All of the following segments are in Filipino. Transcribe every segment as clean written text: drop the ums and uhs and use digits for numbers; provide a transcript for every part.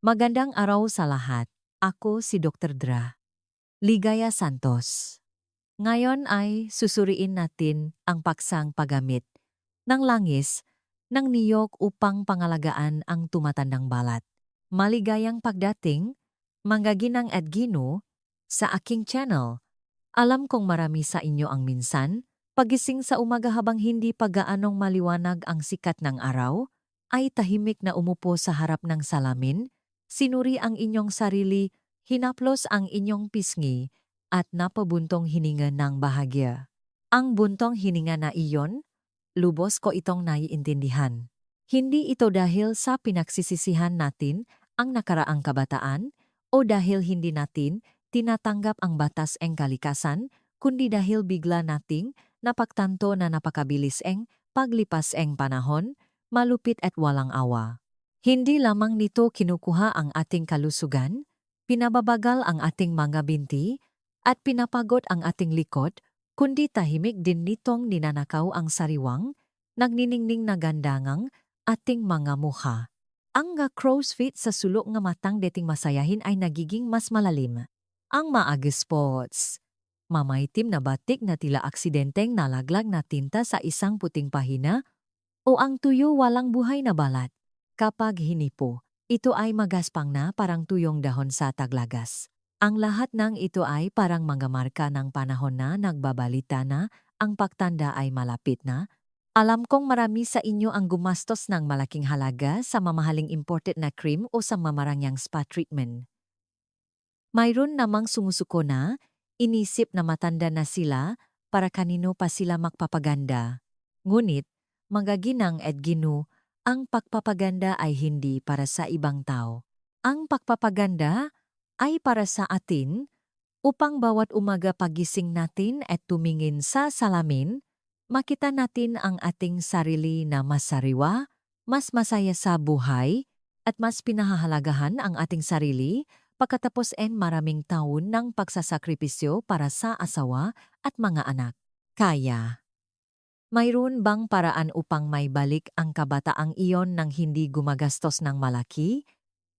Magandang araw sa lahat. Ako si Dr. Dra. Ligaya Santos. Ngayon ay susuriin natin ang paksang paggamit ng langis ng niyog upang pangalagaan ang tumatandang balat. Maligayang pagdating, manggaginang Edgino, sa aking channel. Alam kong marami sa inyo ang minsan, pagising sa umaga habang hindi pa gaanong maliwanag ang sikat ng araw, ay tahimik na umupo sa harap ng salamin, sinuri ang inyong sarili, hinaplos ang inyong pisngi, at napabuntong hininga ng bahagya. Ang buntong hininga na iyon, lubos ko itong naiintindihan. Hindi ito dahil sa pinagsisisihan natin ang nakaraang kabataan o dahil hindi natin tinatanggap ang batas eng kalikasan, kundi dahil bigla nating napagtanto na napakabilis eng paglipas eng panahon, malupit at walang awa. Hindi lamang nito kinukuha ang ating kalusugan, pinababagal ang ating mga binti, at pinapagod ang ating likod, kundi tahimik din nitong ninanakaw ang sariwang, nagniningning na gandangang ating mga mukha. Ang nga crow's feet sa sulok nga matang deting masayahin ay nagiging mas malalim. Ang maaga spots. Mamaitim na batik na tila aksidenteng nalaglag na tinta sa isang puting pahina o ang tuyo walang buhay na balat. Kapag hinipo, ito ay magaspang na parang tuyong dahon sa taglagas. Ang lahat ng ito ay parang mga marka ng panahon na nagbabalita na ang pagtanda ay malapit na. Alam kong marami sa inyo ang gumastos ng malaking halaga sa mamahaling imported na cream o sa mamarangyang spa treatment. Mayroon namang sumusuko na, inisip na matanda na sila para kanino pa sila magpapaganda. Ngunit, magaginang Edgino, ang pagpapaganda ay hindi para sa ibang tao. Ang pagpapaganda ay para sa atin upang bawat umaga pagising natin at tumingin sa salamin, makita natin ang ating sarili na mas sariwa, mas masaya sa buhay, at mas pinahahalagahan ang ating sarili pagkatapos maraming taon ng pagsasakripisyo para sa asawa at mga anak. Kaya, mayroon bang paraan upang maibalik ang kabataang iyon nang hindi gumagastos ng malaki,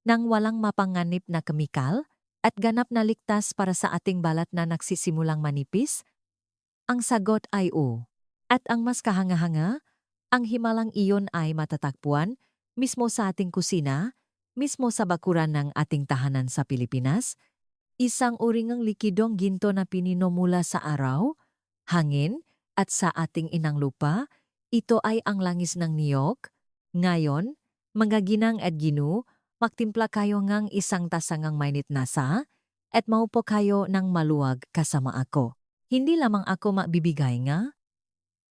nang walang mapanganib na kemikal, at ganap na ligtas para sa ating balat na nagsisimulang manipis? Ang sagot ay oo. At ang mas kahanga-hanga, ang himalang iyon ay matatagpuan mismo sa ating kusina, mismo sa bakuran ng ating tahanan sa Pilipinas, isang uringang likidong ginto na pinino mula sa araw, hangin, at sa ating inang lupa, ito ay ang langis ng niyog. Ngayon, mga ginang at ginu, magtimpla kayo ngang isang tasangang mainit na sa, at maupo kayo ng maluwag kasama ako. Hindi lamang ako magbibigay nga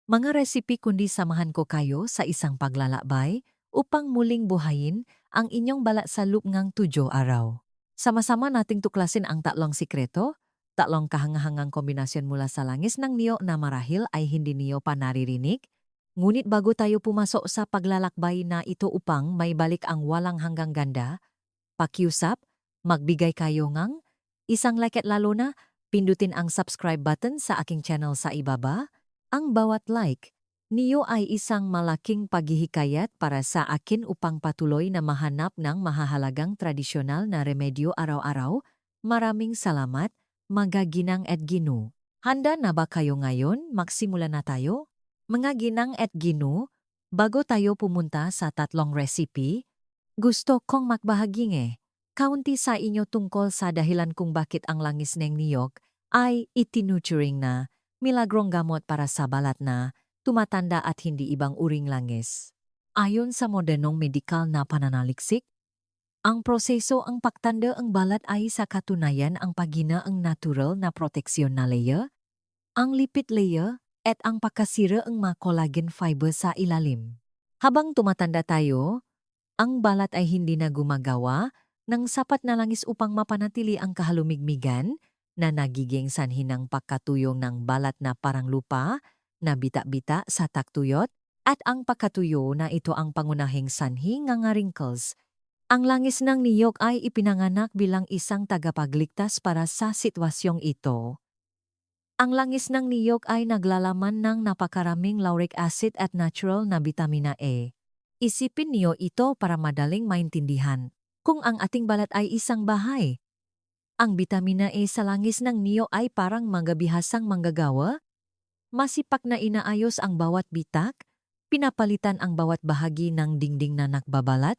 mga resipi kundi samahan ko kayo sa isang paglalakbay upang muling buhayin ang inyong balat sa loob ngang 7 araw. Sama-sama nating tuklasin ang tatlong sikreto, tatlong kahangahangang kombinasyon mula sa langis ng niyog na marahil ay hindi niyo pa naririnig. Ngunit bago tayo pumasok sa paglalakbay na ito upang maibalik ang walang hanggang ganda, pakiusap, magbigay kayo ngang isang like at lalo na pindutin ang subscribe button sa aking channel sa ibaba. Ang bawat like niyo ay isang malaking paghihikayat para sa akin upang patuloy na mahanap ng mahahalagang tradisyonal na remedyo araw-araw. Maraming salamat, mga ginang at ginu. Handa na ba kayo ngayon? Magsimula na tayo? Mga ginang at ginu, bago tayo pumunta sa tatlong recipe, gusto kong magbahagi kaunti sa inyo tungkol sa dahilan kung bakit ang langis ng niyog ay itinuturing na milagrong gamot para sa balat na tumatanda at hindi ibang uring langis. Ayon sa modernong medikal na pananaliksik, ang proseso ang pagtanda ang balat ay sa katunayan ang pagina ang natural na proteksyon na layer, ang lipid layer, at ang pagkasira ang mga collagen fiber sa ilalim. Habang tumatanda tayo, ang balat ay hindi na gumagawa ng sapat na langis upang mapanatili ang kahalumigmigan na nagiging sanhi ng pagkatuyong ng balat na parang lupa na bita-bita sa taktuyot at ang pagkatuyo na ito ang pangunahing sanhi ng wrinkles. Ang langis ng niyog ay ipinanganak bilang isang tagapagligtas para sa sitwasyong ito. Ang langis ng niyog ay naglalaman ng napakaraming lauric acid at natural na bitamina A. Isipin niyo ito para madaling maintindihan. Kung ang ating balat ay isang bahay, ang bitamina A sa langis ng niyo ay parang manggabihasang manggagawa, masipak na inaayos ang bawat bitak, pinapalitan ang bawat bahagi ng dingding na nakbabalat,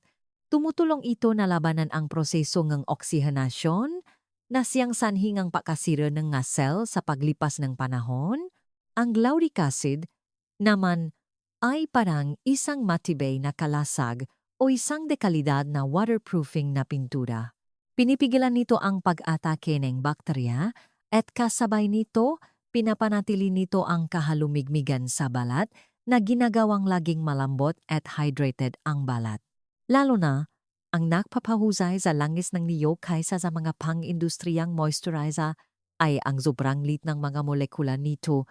tumutulong ito na labanan ang proseso ng oksihenasyon, na siyang sanhi ng pakasira ng nga cell sa paglipas ng panahon. Ang lauric acid naman ay parang isang matibay na kalasag o isang dekalidad na waterproofing na pintura. Pinipigilan nito ang pag-atake ng bakterya at kasabay nito, pinapanatili nito ang kahalumigmigan sa balat na ginagawang laging malambot at hydrated ang balat. Lalo na, ang nagpapahusay sa langis ng niyo kaysa sa mga pang-industriyang moisturizer ay ang sobrang lit ng mga molekula nito.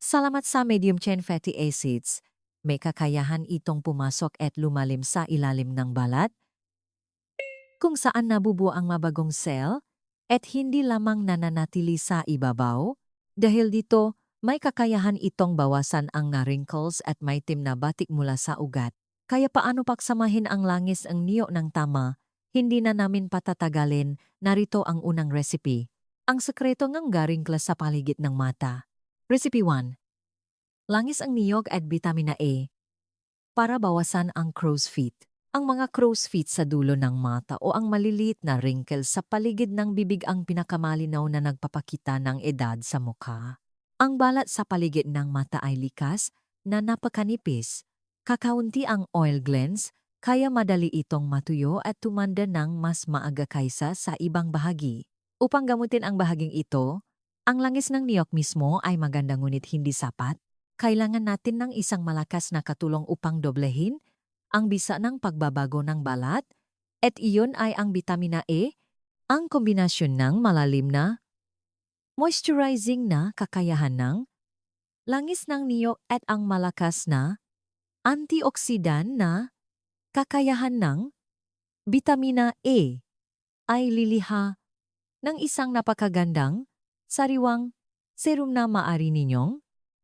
Salamat sa medium chain fatty acids, may kakayahan itong pumasok at lumalim sa ilalim ng balat, kung saan nabubuo ang mabagong cell at hindi lamang nananatili sa ibabaw. Dahil dito, may kakayahan itong bawasan ang nga wrinkles at maitim na batik mula sa ugat. Kaya paano pagsamahin ang langis ang niyo ng tama? Hindi na namin patatagalin, narito ang unang recipe. Ang sekreto ng wrinkles sa paligid ng mata. Recipe 1. Langis ang niyog at vitamina A. Para bawasan ang crow's feet. Ang mga crow's feet sa dulo ng mata o ang maliliit na wrinkles sa paligid ng bibig ang pinakamalinaw na nagpapakita ng edad sa mukha. Ang balat sa paligid ng mata ay likas na napakanipis. Kakaunti ang oil glands, kaya madali itong matuyo at tumanda ng mas maaga kaysa sa ibang bahagi. Upang gamutin ang bahaging ito, ang langis ng niyog mismo ay maganda ngunit hindi sapat. Kailangan natin ng isang malakas na katulong upang doblehin ang bisa ng pagbabago ng balat, at iyon ay ang vitamina A, ang kombinasyon ng malalim na, moisturizing na kakayahan ng langis ng niyog at ang malakas na, antioxidant na kakayahan ng vitamina A ay liliha ng isang napakagandang, sariwang serum na maaari ninyong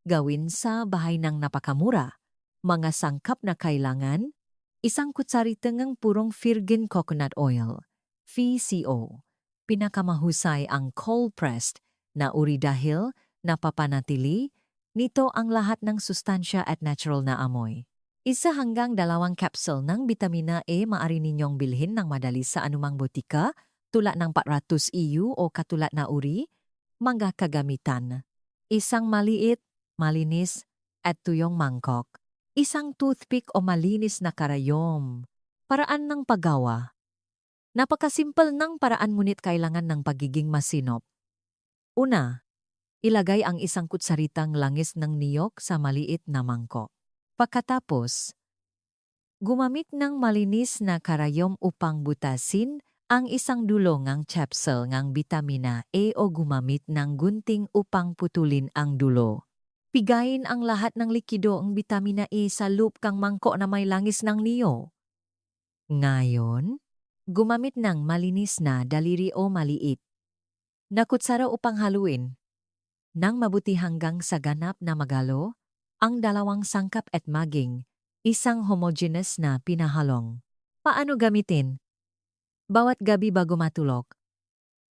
gawin sa bahay ng napakamura. Mga sangkap na kailangan, isang kutsaritangang purong virgin coconut oil, VCO. Pinakamahusay ang cold-pressed na uri dahil napapanatili nito ang lahat ng sustansya at natural na amoy. 1 hanggang 2 capsule ng vitamina A maaari ninyong bilhin ng madali sa anumang botika, tulad ng 400 EU o katulad na uri, mga kagamitan. Isang maliit, malinis, at tuyong mangkok. Isang toothpick o malinis na karayom. Paraan ng paggawa. Napakasimpel ng paraan ngunit kailangan ng pagiging masinop. Una, ilagay ang isang kutsaritang langis ng niyog sa maliit na mangkok. Pagkatapos, gumamit ng malinis na karayom upang butasin ang isang dulo ng capsule ng vitamina A o gumamit ng gunting upang putulin ang dulo. Pigayin ang lahat ng likido ang vitamina A sa loob kang mangkok na may langis ng niyo. Ngayon, gumamit ng malinis na daliri o maliit na kutsara upang haluin nang mabuti hanggang sa ganap na magalo ang dalawang sangkap at maging isang homogeneous na pinahalong. Paano gamitin? Bawat gabi bago matulog.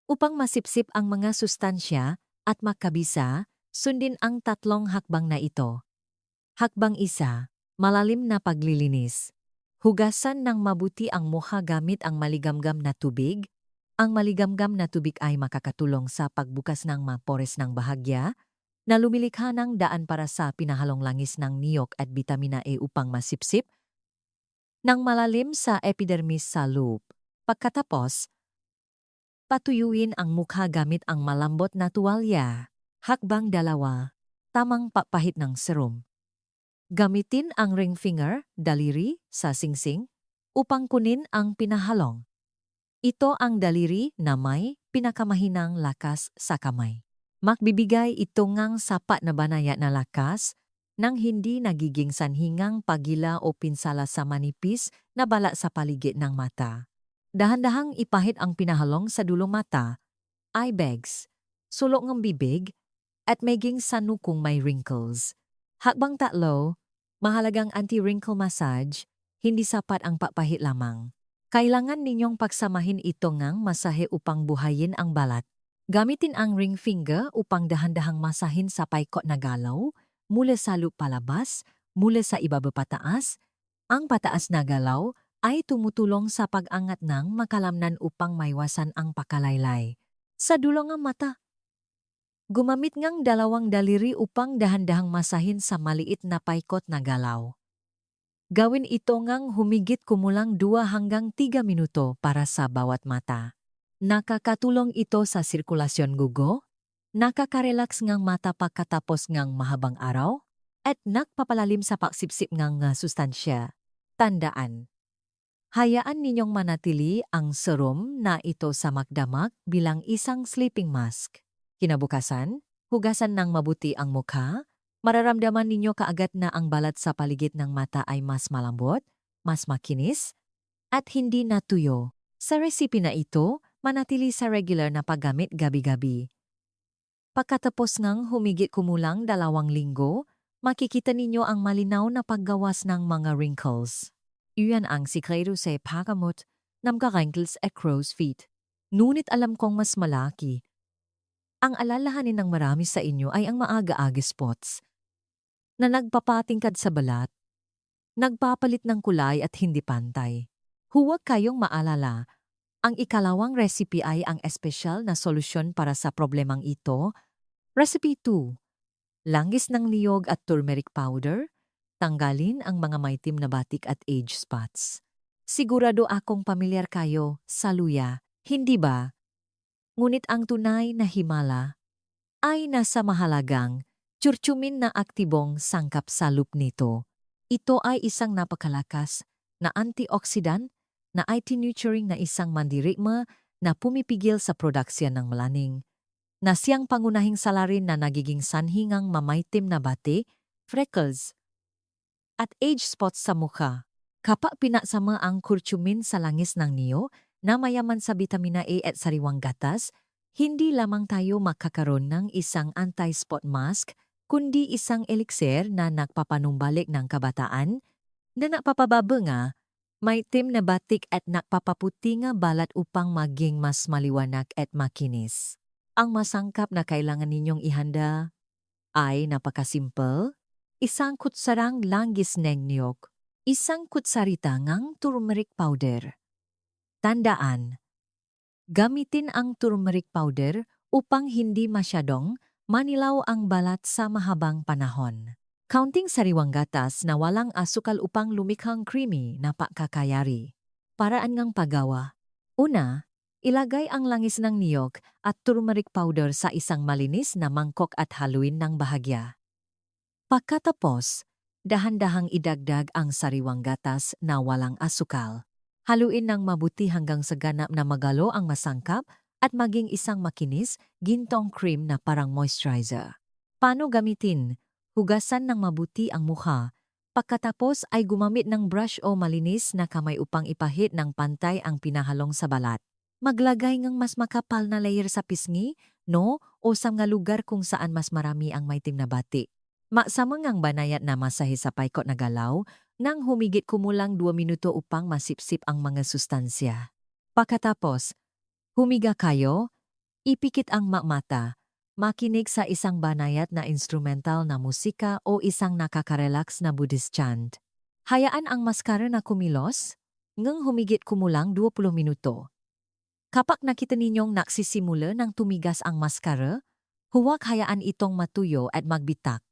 Upang masipsip ang mga sustansya at makabisa, sundin ang 3 hakbang na ito. Hakbang 1, malalim na paglilinis. Hugasan ng mabuti ang mukha gamit ang maligamgam na tubig. Ang maligamgam na tubig ay makakatulong sa pagbukas ng mga pores ng bahagya na lumilikha ng daan para sa pinahalong langis ng niyog at vitamina A upang masipsip ng malalim sa epidermis sa loob. Pagkatapos, patuyuin ang mukha gamit ang malambot na tuwalya. Hakbang 2, tamang papahid ng serum. Gamitin ang ring finger, daliri, sa singsing, upang kunin ang pinahalong. Ito ang daliri na may pinakamahinang lakas sa kamay. Magbibigay ito ngang sapat na banaya na lakas nang hindi nagiging sanhingang pagila o pinsala sa manipis na bala sa paligid ng mata. Dahan-dahang ipahid ang pinahalong sa dulong mata, eye bags, sulok ng bibig, at maging sanu kung may wrinkles. Hakbang 3, mahalagang anti-wrinkle massage, hindi sapat ang papahid lamang. Kailangan ninyong pagsamahin ito ngang masahe upang buhayin ang balat. Gamitin ang ring finger upang dahan-dahang masahin sa paikot na galaw, mula sa loop palabas, mula sa ibaba pataas. Ang pataas na galaw ay tumutulong sa pag-angat ng makalamnan upang maiwasan ang pakalaylay. Sa dulo ng mata, gumamit ngang dalawang daliri upang dahan-dahang masahin sa maliit na paikot na galaw. Gawin ito ngang humigit kumulang 2 hanggang 3 minuto para sa bawat mata. Nakakatulong ito sa sirkulasyon gugo, nakaka-relax ngang mata pagkatapos ngang mahabang araw, at nakpapalalim sa pagsipsip ngang sustansya. Tandaan, hayaan ninyong manatili ang serum na ito sa magdamag bilang isang sleeping mask. Kinabukasan, hugasan ng mabuti ang mukha. Mararamdaman ninyo kaagad na ang balat sa paligid ng mata ay mas malambot, mas makinis, at hindi natuyo. Sa recipe na ito, manatili sa regular na paggamit gabi-gabi. Pagkatapos ngang humigit kumulang 2 linggo, makikita ninyo ang malinaw na paggawas ng mga wrinkles. Iyan ang sikreto sa paggamot ng wrinkles at crow's feet. Ngunit alam kong mas malaki. Ang alalahanin ng marami sa inyo ay ang maaga-aga spots na nagpapatingkad sa balat, nagpapalit ng kulay at hindi pantay. Huwag kayong maalala, ang ikalawang recipe ay ang espesyal na solusyon para sa problemang ito. Recipe 2. Langis ng niyog at turmeric powder, tanggalin ang mga maitim na batik at age spots. Sigurado akong pamilyar kayo sa luya, hindi ba? Ngunit ang tunay na himala ay nasa mahalagang curcumin na aktibong sangkap sa loop nito. Ito ay isang napakalakas na antioxidant na anti-nurturing na isang mandirigma na pumipigil sa produksyon ng melanin, na siyang pangunahing salarin na nagiging sanhingang mamaitim na bati, freckles, at age spots sa mukha. Kapag pinasama ang curcumin sa langis ng niyo na mayaman sa vitamina A at sariwang gatas, hindi lamang tayo makakaroon ng isang anti-spot mask, kundi isang elixir na nagpapanumbalik ng kabataan, na napapababa nga, maitim na batik at nakpapaputi nga balat upang maging mas maliwanag at makinis. Ang masangkap na kailangan ninyong ihanda ay napakasimple, isang kutsarang langis ng niyog, isang kutsarita ng turmeric powder. Tandaan, gamitin ang turmeric powder upang hindi masyadong manilaw ang balat sa mahabang panahon. Kaunting sariwang gatas na walang asukal upang lumikhang creamy na pakakayari. Paraan ngang paggawa. Una, ilagay ang langis ng niyog at turmeric powder sa isang malinis na mangkok at haluin ng bahagya. Pagkatapos, dahan-dahang idagdag ang sariwang gatas na walang asukal. Haluin ng mabuti hanggang sa ganap na magalo ang masangkap at maging isang makinis, gintong cream na parang moisturizer. Paano gamitin? Hugasan ng mabuti ang mukha. Pagkatapos ay gumamit ng brush o malinis na kamay upang ipahid ng pantay ang pinahalong sa balat. Maglagay ng mas makapal na layer sa pisngi, no, o sa mga lugar kung saan mas marami ang maitim na bati. Masamang ang banayat na masahe sa paikot na galaw nang humigit kumulang 2 minuto upang masipsip ang mga sustansya. Pagkatapos, humiga kayo, ipikit ang mata, makinig sa isang banayat na instrumental na musika o isang nakaka-relax na Buddhist chant. Hayaan ang maskara na kumilos, ngang humigit kumulang 20 minuto. Kapag nakita ninyong nagsisimula ng tumigas ang maskara, huwag hayaan itong matuyo at magbitak.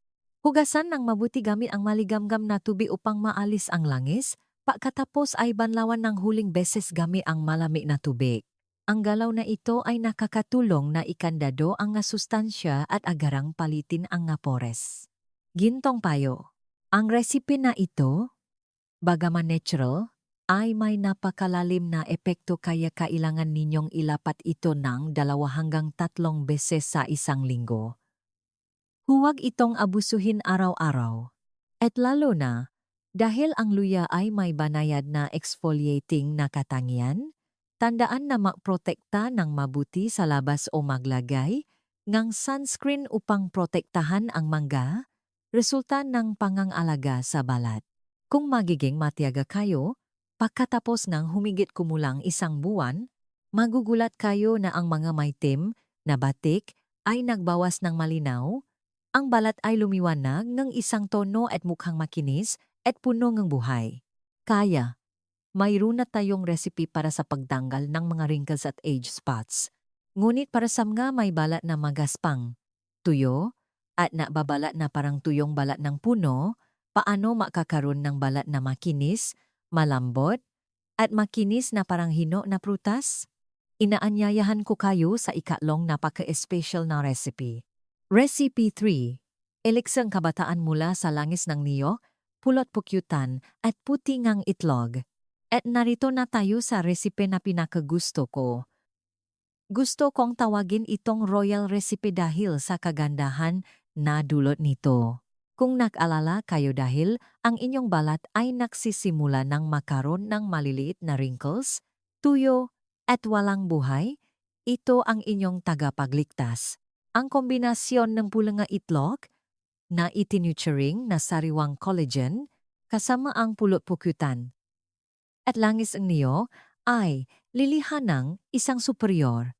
Hugasan ng mabuti gamit ang maligamgam na tubig upang maalis ang langis, pagkatapos ay banlawan ng huling beses gamit ang malamig na tubig. Ang galaw na ito ay nakakatulong na ikandado ang nga sustansya at agarang palitin ang nga pores. Gintong payo. Ang recipe na ito, bagaman natural, ay may napakalalim na epekto kaya kailangan ninyong ilapat ito ng 2 hanggang 3 beses sa isang linggo. Huwag itong abusuhin araw-araw. At lalo na, dahil ang luya ay may banayad na exfoliating na katangian, tandaan na magprotekta ng mabuti sa labas o maglagay ng sunscreen upang protektahan ang mangga, resulta ng pangangalaga sa balat. Kung magiging matiyaga kayo, Pagkatapos ng humigit kumulang isang buwan, magugulat kayo na ang mga maitim na batik ay nagbawas ng malinaw, ang balat ay lumiwanag ng isang tono at mukhang makinis at puno ng buhay. Kaya, mayroon na tayong recipe para sa pagtanggal ng mga wrinkles at age spots. Ngunit para sa mga may balat na magaspang, tuyo, at nababalat na parang tuyong balat ng puno, paano makakaroon ng balat na makinis, malambot, at makinis na parang hino na prutas? Inaanyayahan ko kayo sa ikatlong napaka-special na recipe. Recipe 3. Eliksang kabataan mula sa langis ng niyo, pulot pukyutan at puti ngang itlog. At narito na tayo sa recipe na pinakagusto ko. Gusto kong tawagin itong royal recipe dahil sa kagandahan na dulot nito. Kung nag-alala kayo dahil ang inyong balat ay nagsisimula ng makaroon ng maliliit na wrinkles, tuyo, at walang buhay, ito ang inyong tagapagligtas. Ang kombinasyon ng pulang nga itlog na itinuturing na sariwang collagen kasama ang pulot pukyutan at langis ang niyo ay lilihan ng isang superior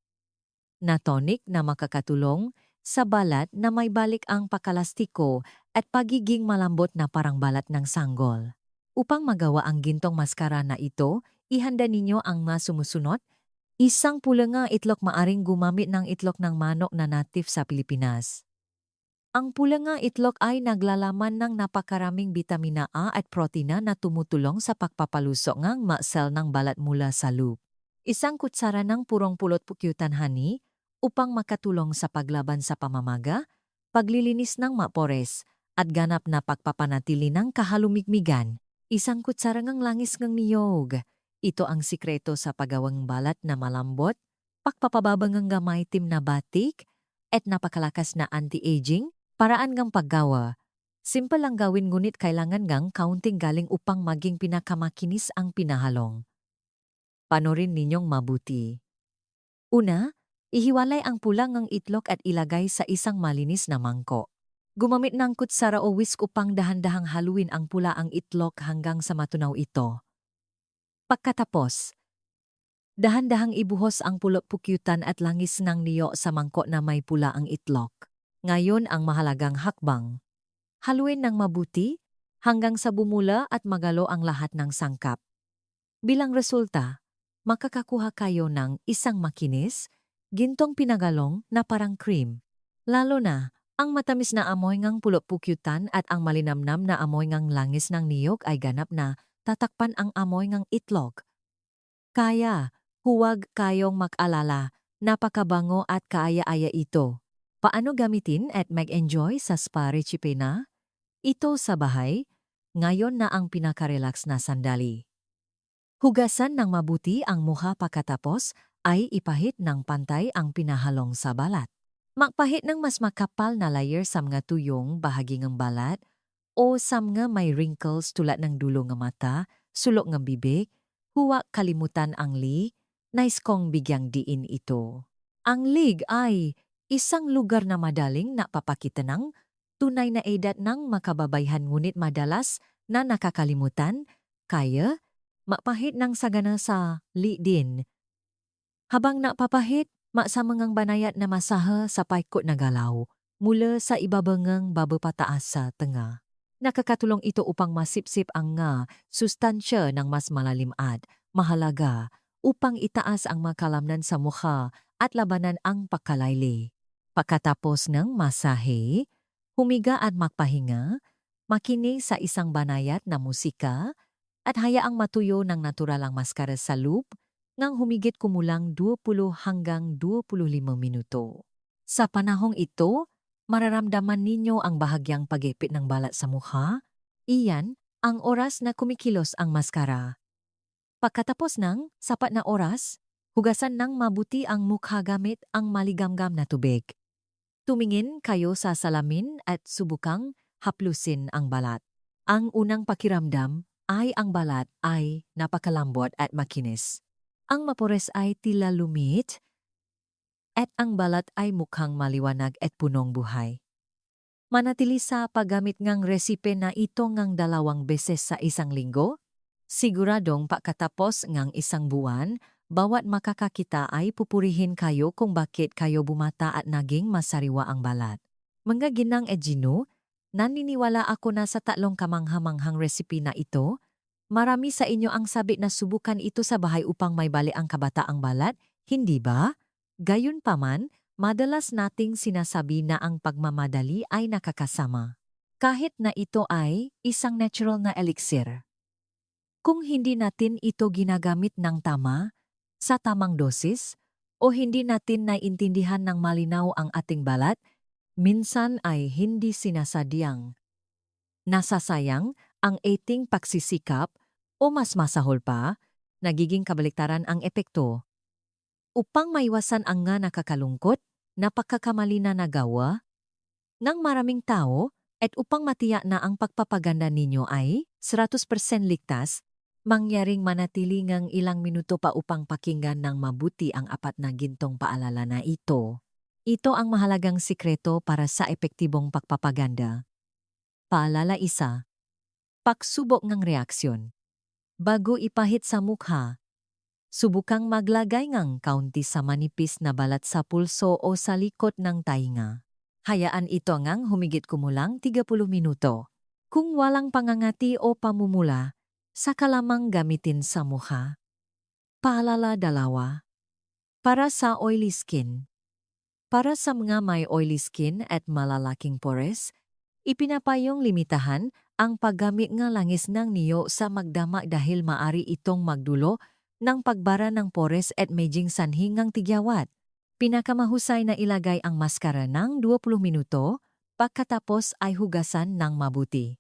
na tonic na makakatulong sa balat na may balik ang pakalastiko at pagiging malambot na parang balat ng sanggol. Upang magawa ang gintong maskara na ito, ihanda ninyo ang mga sumusunod. Isang pula nga itlog, maaring gumamit ng itlog ng manok na native sa Pilipinas. Ang pula nga itlog ay naglalaman ng napakaraming bitamina A at protina na tumutulong sa pagpapalusok ng maksel ng balat mula sa loob. Isang kutsara ng purong pulot pukyutan honey upang makatulong sa paglaban sa pamamaga, paglilinis ng mapores, at ganap na pagpapanatili ng kahalumigmigan. Isang kutsara ng langis ng niyog. Ito ang sikreto sa paggawang balat na malambot, pagpapababang ng gamaitim na batik, at napakalakas na anti-aging, paraan ng paggawa. Simple lang gawin ngunit kailangan ngang kaunting galing upang maging pinakamakinis ang pinahalong. Panorin ninyong mabuti. Una, ihiwalay ang pulang ng itlog at ilagay sa isang malinis na mangkok. Gumamit ng kutsara o whisk upang dahan-dahang haluin ang pula ang itlog hanggang sa matunaw ito. Pagkatapos, dahan-dahang ibuhos ang pulot pukyutan at langis ng niyo sa mangkok na may pula ang itlog. Ngayon ang mahalagang hakbang. Haluin ng mabuti hanggang sa bumula at magalo ang lahat ng sangkap. Bilang resulta, makakakuha kayo ng isang makinis, gintong pinagalong na parang cream. Lalo na, ang matamis na amoy ng pulot pukyutan at ang malinamnam na amoy ng langis ng niyog ay ganap na tatakpan ang amoy ng itlog. Kaya, huwag kayong mag-alala, napakabango at kaaya-aya ito. Paano gamitin at mag-enjoy sa spa recipe na? Ito sa bahay, ngayon na ang pinaka-relax na sandali. Hugasan ng mabuti ang mukha pagkatapos ay ipahit ng pantay ang pinahalong sa balat. Magpahit ng mas makapal na layer sa mga tuyong bahagi ng balat o sa mga may wrinkles tulad ng dulo ng mata, sulok ng bibig, huwag kalimutan ang lig, nais kong bigyang diin ito. Ang lig ay isang lugar na madaling napapakita ng tunay na edad ng makababayhan ngunit madalas na nakakalimutan, kaya mapahit ng sagana sa lig din. Habang napapahit, masamangang banayat na masaha sa paikot na galaw mula sa ibabangang babapataas sa tenga. Nakakatulong ito upang masipsip ang nga sustansya ng mas malalim at mahalaga upang itaas ang makalamnan sa mukha at labanan ang pagkalayli. Pagkatapos ng masahe, humiga at magpahinga, makinig sa isang banayat na musika at hayaang matuyo ng natural ang maskara sa loop ngang humigit kumulang 20 hanggang 25 minuto. Sa panahong ito, mararamdaman ninyo ang bahagyang pag-ipit ng balat sa mukha. Iyan ang oras na kumikilos ang maskara. Pagkatapos ng sapat na oras, hugasan ng mabuti ang mukha gamit ang maligamgam na tubig. Tumingin kayo sa salamin at subukang haplusin ang balat. Ang unang pakiramdam ay ang balat ay napakalambot at makinis. Ang mapores ay tila lumit at ang balat ay mukhang maliwanag at punong buhay. Manatili sa paggamit ng resipe na ito ngang 2 beses sa isang linggo. Siguradong pagkatapos ngang isang buwan, bawat makakakita ay pupurihin kayo kung bakit kayo bumata at naging masariwa ang balat. Mga ginang Edgino, naniniwala ako na sa tatlong kamanghamanghang resipi na ito, marami sa inyo ang sabit na subukan ito sa bahay upang may bali ang kabataang balat, hindi ba? Gayunpaman, madalas nating sinasabi na ang pagmamadali ay nakakasama. Kahit na ito ay isang natural na elixir. Kung hindi natin ito ginagamit ng tama, sa tamang dosis, o hindi natin naiintindihan ng malinaw ang ating balat, minsan ay hindi sinasadyang nasasayang ang ating pagsisikap o mas masahol pa, nagiging kabaliktaran ang epekto. Upang maiwasan ang nga nakakalungkot na pagkakamali na nagawa ng maraming tao at upang matiyak na ang pagpapaganda ninyo ay 100% ligtas, mangyaring manatili ngang ilang minuto pa upang pakinggan ng mabuti ang apat na gintong paalala na ito. Ito ang mahalagang sikreto para sa epektibong pagpapaganda. Paalala 1. Pagsubok ng reaksyon. Bago ipahit sa mukha, subukang maglagay ng kaunti sa manipis na balat sa pulso o sa likod ng tainga. Hayaan ito ngang humigit kumulang 30 minuto. Kung walang pangangati o pamumula, saka lamang gamitin sa mukha. Paalala 2. Para sa oily skin. Para sa mga may oily skin at malalaking pores, ipinapayong limitahan ang paggamit ng langis ng niyo sa magdama dahil maari itong magdulo ng pagbara ng pores at maging sanhi ng tigyawat. Pinakamahusay na ilagay ang maskara ng 20 minuto, pagkatapos ay hugasan ng mabuti.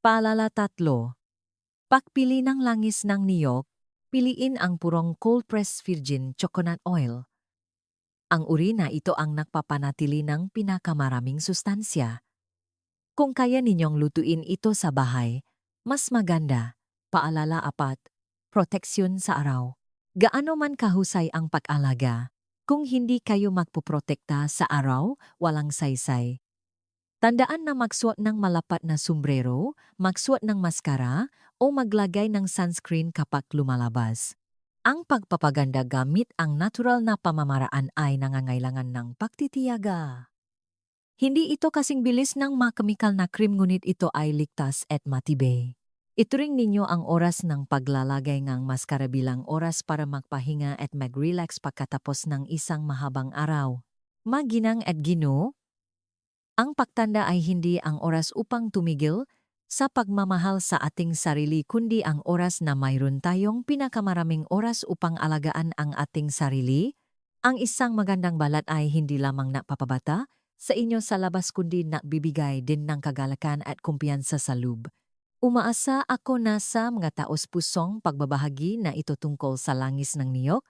Paalala 3. Pagpili ng langis ng niyok, piliin ang purong cold-pressed virgin coconut oil. Ang uri na ito ang nagpapanatili ng pinakamaraming sustansya. Kung kaya ninyong lutuin ito sa bahay, mas maganda. Paalala 4. Proteksyon sa araw. Gaano man kahusay ang pag-alaga, kung hindi kayo magpuprotekta sa araw, walang saysay. Tandaan na magsuot ng malapat na sombrero, magsuot ng maskara, o maglagay ng sunscreen kapag lumalabas. Ang pagpapaganda gamit ang natural na pamamaraan ay nangangailangan ng pagtitiyaga. Hindi ito kasing bilis ng mga kemikal na cream ngunit ito ay ligtas at matibay. Ituring ninyo ang oras ng paglalagay ng maskara bilang oras para magpahinga at mag-relax pagkatapos ng isang mahabang araw. Maginang at Ginoo, ang pagtanda ay hindi ang oras upang tumigil sa pagmamahal sa ating sarili kundi ang oras na mayroon tayong pinakamaraming oras upang alagaan ang ating sarili. Ang isang magandang balat ay hindi lamang napapabata sa inyo sa labas kundi nagbibigay din ng kagalakan at kumpiyansa sa loob. Umaasa ako na sa mga taos-pusong pagbabahagi na ito tungkol sa langis ng niyok,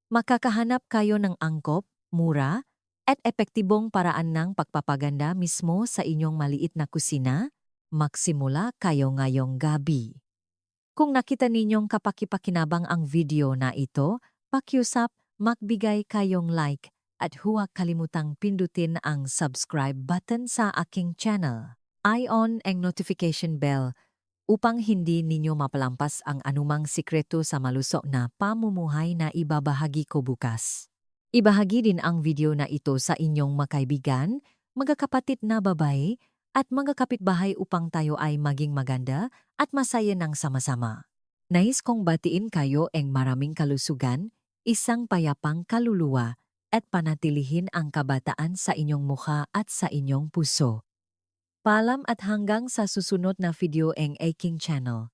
makakahanap kayo ng angkop, mura, at epektibong paraan ng pagpapaganda mismo sa inyong maliit na kusina, magsimula kayo ngayong gabi. Kung nakita ninyong kapakipakinabang ang video na ito, pakiusap, magbigay kayong like, at huwag kalimutang pindutin ang subscribe button sa aking channel. I-on ang notification bell upang hindi ninyo mapalampas ang anumang sikreto sa malusog na pamumuhay na ibabahagi ko bukas. Ibahagi din ang video na ito sa inyong makaibigan, magkakapatid na babae, at mga kapitbahay upang tayo ay maging maganda at masaya ng sama-sama. Nais kong batiin kayo ang maraming kalusugan, isang payapang kaluluwa, at panatilihin ang kabataan sa inyong mukha at sa inyong puso. Paalam at hanggang sa susunod na video ang aking channel.